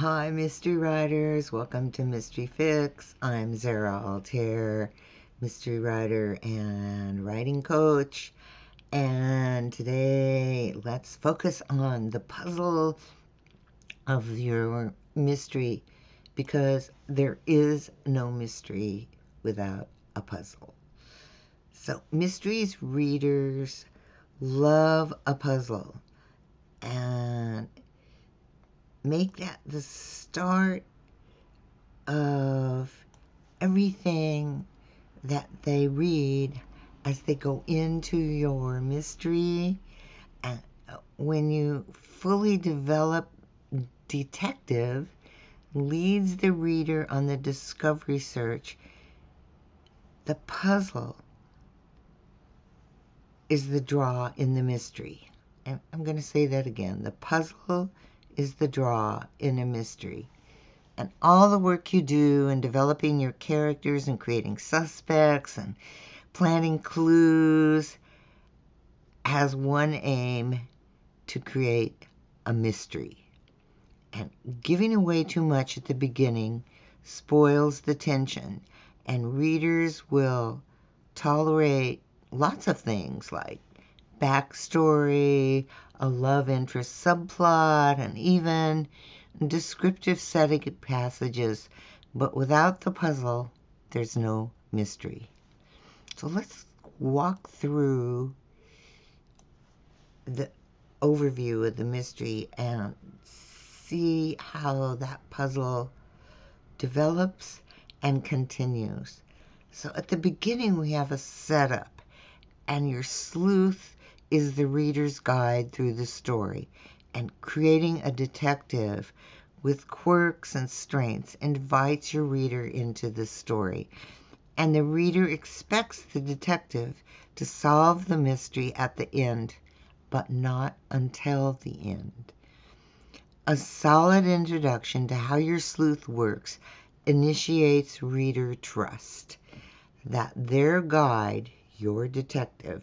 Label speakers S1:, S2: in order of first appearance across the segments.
S1: Hi, mystery writers. Welcome to Mystery Fix. I'm Zara Altair, mystery writer and writing coach. And today, let's focus on the puzzle of your mystery because there is no mystery without a puzzle. So, mysteries readers love a puzzle and make that the start of everything that they read as they go into your mystery. And when you fully develop, detective leads the reader on the discovery search. The puzzle is the draw in the mystery. And I'm going to say that again. The puzzle is the draw in a mystery. And all the work you do in developing your characters and creating suspects and planting clues has one aim: to create a mystery. And giving away too much at the beginning spoils the tension, and readers will tolerate lots of things like backstory, a love interest subplot, and even descriptive setting passages. But without the puzzle, there's no mystery. So let's walk through the overview of the mystery and see how that puzzle develops and continues. So at the beginning, we have a setup, and your sleuth is the reader's guide through the story. And creating a detective with quirks and strengths invites your reader into the story. And the reader expects the detective to solve the mystery at the end, but not until the end. A solid introduction to how your sleuth works initiates reader trust that their guide, your detective,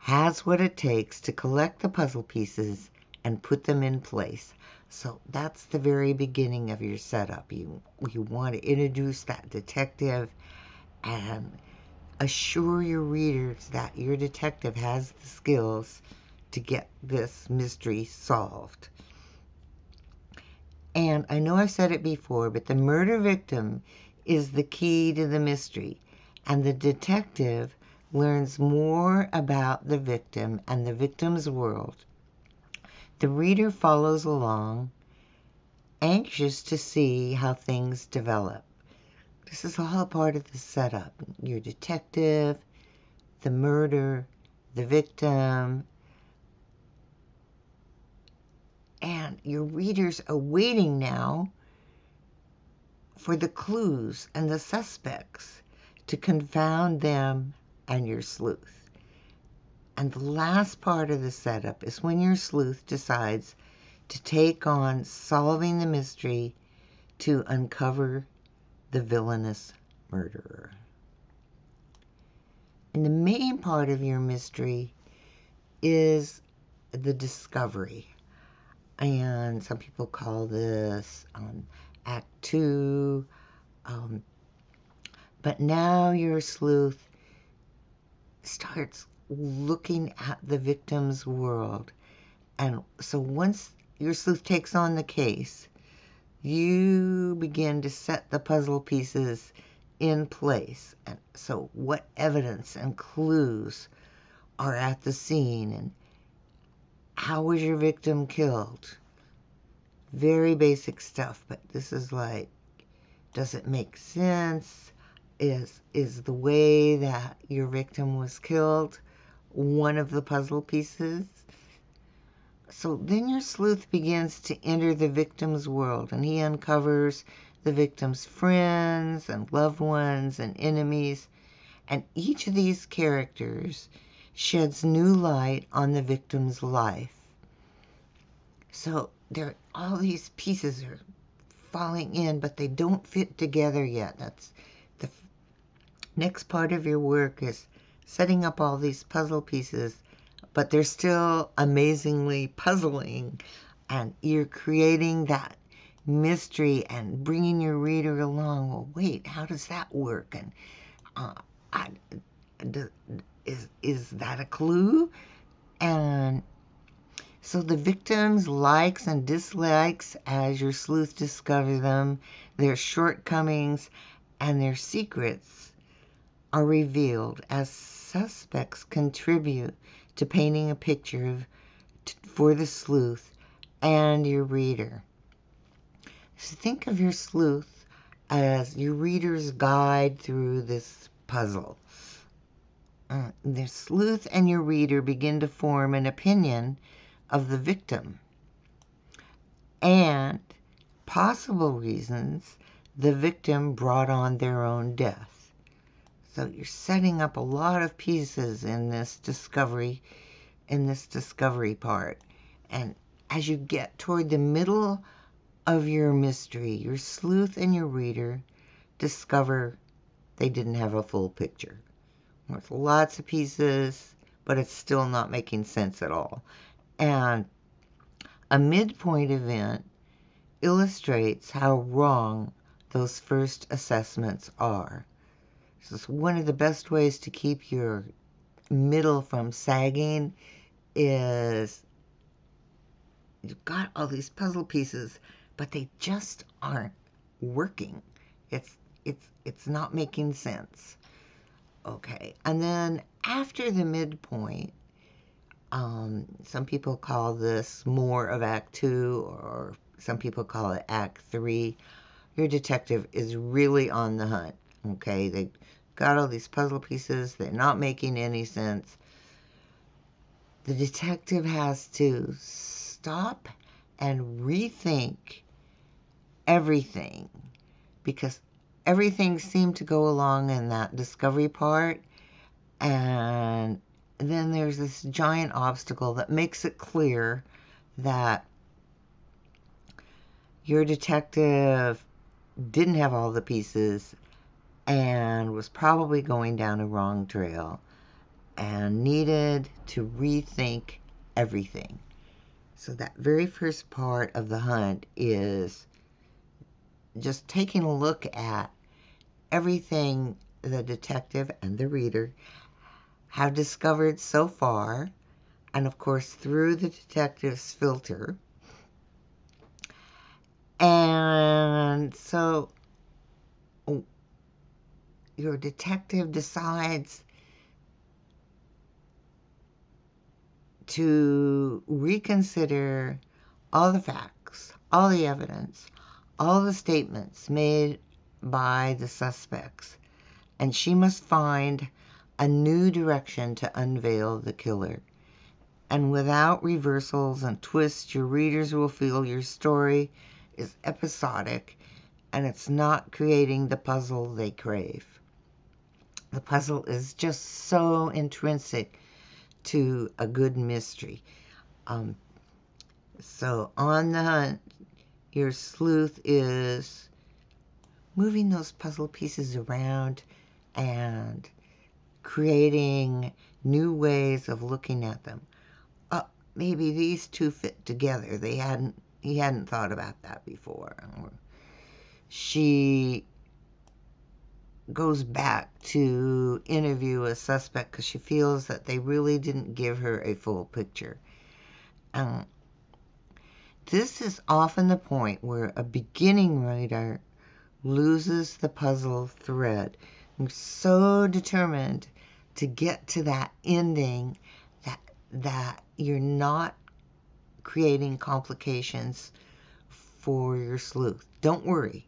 S1: has what it takes to collect the puzzle pieces and put them in place. So that's the very beginning of your setup. You want to introduce that detective and assure your readers that your detective has the skills to get this mystery solved. And I know I've said it before, but the murder victim is the key to the mystery, and the detective learns more about the victim and the victim's world. The reader follows along, anxious to see how things develop. This is all part of the setup. Your detective, the murder, the victim, and your readers are waiting now for the clues and the suspects to confound them and your sleuth. And the last part of the setup is when your sleuth decides to take on solving the mystery to uncover the villainous murderer. And the main part of your mystery is the discovery. And some people call this Act 2. But now your sleuth starts looking at the victim's world. And so once your sleuth takes on the case, you begin to set the puzzle pieces in place. And so what evidence and clues are at the scene, and how was your victim killed? Very basic stuff, but this is like, does it make sense? Is the way that your victim was killed one of the puzzle pieces? So then your sleuth begins to enter the victim's world, and he uncovers the victim's friends and loved ones and enemies, and each of these characters sheds new light on the victim's life. So all these pieces are falling in, but they don't fit together yet. That's the next part of your work, is setting up all these puzzle pieces, but they're still amazingly puzzling, and you're creating that mystery and bringing your reader along. Well, wait, how does that work? And I, is that a clue? And so the victims' likes and dislikes, as your sleuth discover them, their shortcomings and their secrets are revealed as suspects contribute to painting a picture for the sleuth and your reader. So think of your sleuth as your reader's guide through this puzzle. The sleuth and your reader begin to form an opinion of the victim and possible reasons the victim brought on their own death. So you're setting up a lot of pieces in this discovery part. And as you get toward the middle of your mystery, your sleuth and your reader discover they didn't have a full picture. With lots of pieces, but it's still not making sense at all. And a midpoint event illustrates how wrong those first assessments are. So it's one of the best ways to keep your middle from sagging is you've got all these puzzle pieces, but they just aren't working. It's not making sense. Okay, and then after the midpoint, some people call this more of Act 2, or some people call it Act 3. Your detective is really on the hunt. Okay, they got all these puzzle pieces. They're not making any sense. The detective has to stop and rethink everything, because everything seemed to go along in that discovery part, and then there's this giant obstacle that makes it clear that your detective didn't have all the pieces and was probably going down a wrong trail and needed to rethink everything. So that very first part of the hunt is just taking a look at everything the detective and the reader have discovered so far, and of course through the detective's filter. And so your detective decides to reconsider all the facts, all the evidence, all the statements made by the suspects, and she must find a new direction to unveil the killer. And without reversals and twists, your readers will feel your story is episodic and it's not creating the puzzle they crave. The puzzle is just so intrinsic to a good mystery. So on the hunt, your sleuth is moving those puzzle pieces around and creating new ways of looking at them. Maybe these two fit together. He hadn't thought about that before. She goes back to interview a suspect because she feels that they really didn't give her a full picture. This is often the point where a beginning writer loses the puzzle thread. I'm so determined to get to that ending that you're not creating complications for your sleuth. Don't worry.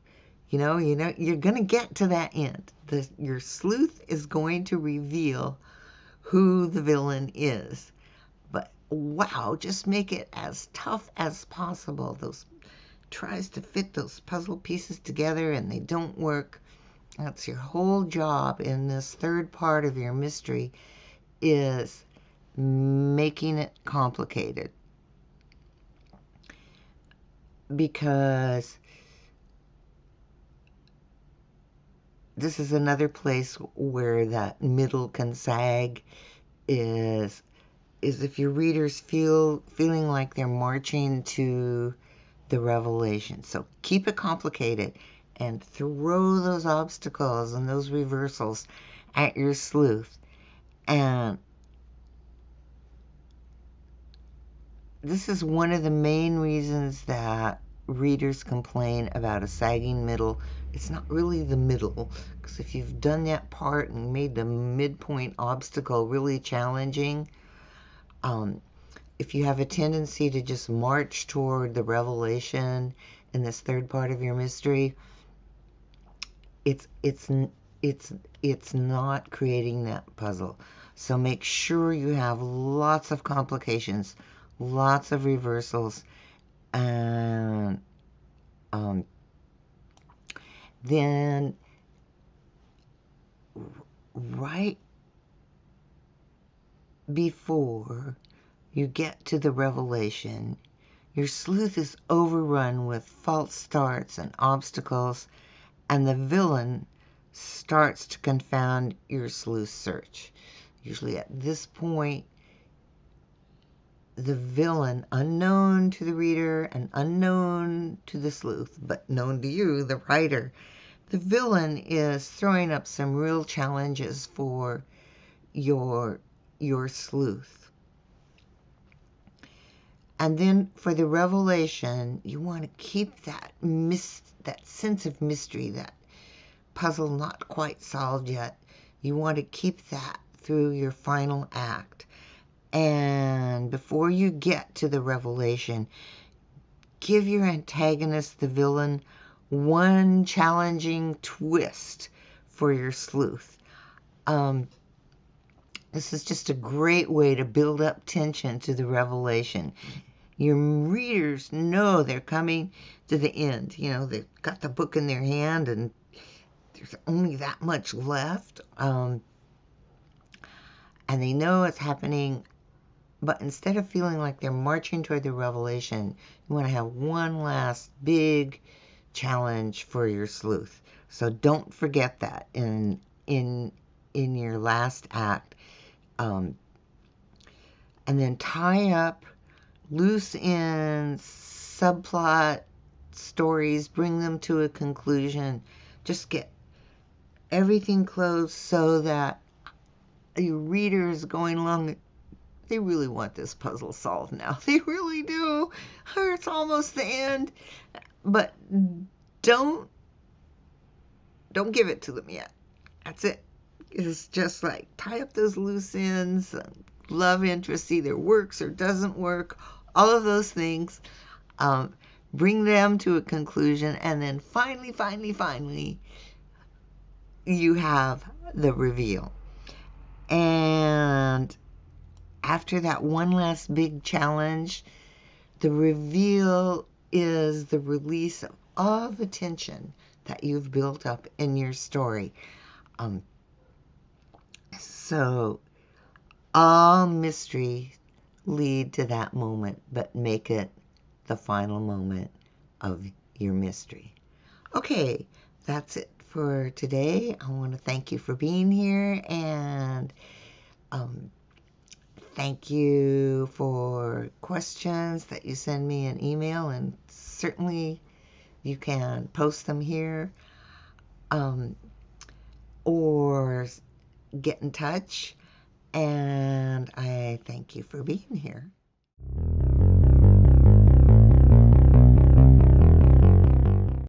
S1: You're going to get to that end. Your sleuth is going to reveal who the villain is. But wow, just make it as tough as possible. Those tries to fit those puzzle pieces together and they don't work. That's your whole job in this third part of your mystery, is making it complicated. Because this is another place where that middle can sag, is if your readers feeling like they're marching to the revelation. So keep it complicated and throw those obstacles and those reversals at your sleuth. And this is one of the main reasons that readers complain about a sagging middle. It's not really the middle, because if you've done that part and made the midpoint obstacle really challenging, if you have a tendency to just march toward the revelation in this third part of your mystery, it's not creating that puzzle. So make sure you have lots of complications, lots of reversals, and then right before you get to the revelation, your sleuth is overrun with false starts and obstacles, and the villain starts to confound your sleuth search. Usually at this point, the villain, unknown to the reader and unknown to the sleuth, but known to you, the writer, the villain is throwing up some real challenges for your sleuth. And then for the revelation, you want to keep that sense of mystery, that puzzle not quite solved yet. You want to keep that through your final act. And before you get to the revelation, give your antagonist, the villain, one challenging twist for your sleuth. This is just a great way to build up tension to the revelation. Your readers know they're coming to the end. You know, they've got the book in their hand and there's only that much left. And they know it's happening. But instead of feeling like they're marching toward the revelation, you want to have one last big challenge for your sleuth. So don't forget that in your last act. And then tie up loose ends, subplot stories, bring them to a conclusion. Just get everything closed so that your reader is going along. They really want this puzzle solved now. They really do. It's almost the end. But don't give it to them yet. That's it. It's just like tie up those loose ends. Love interest either works or doesn't work. All of those things. Bring them to a conclusion. And then finally, you have the reveal. And after that one last big challenge, the reveal is the release of all the tension that you've built up in your story. So all mystery lead to that moment, but make it the final moment of your mystery. Okay, that's it for today. I want to thank you for being here, and thank you for questions that you send me an email, and certainly you can post them here or get in touch, and I thank you for being here.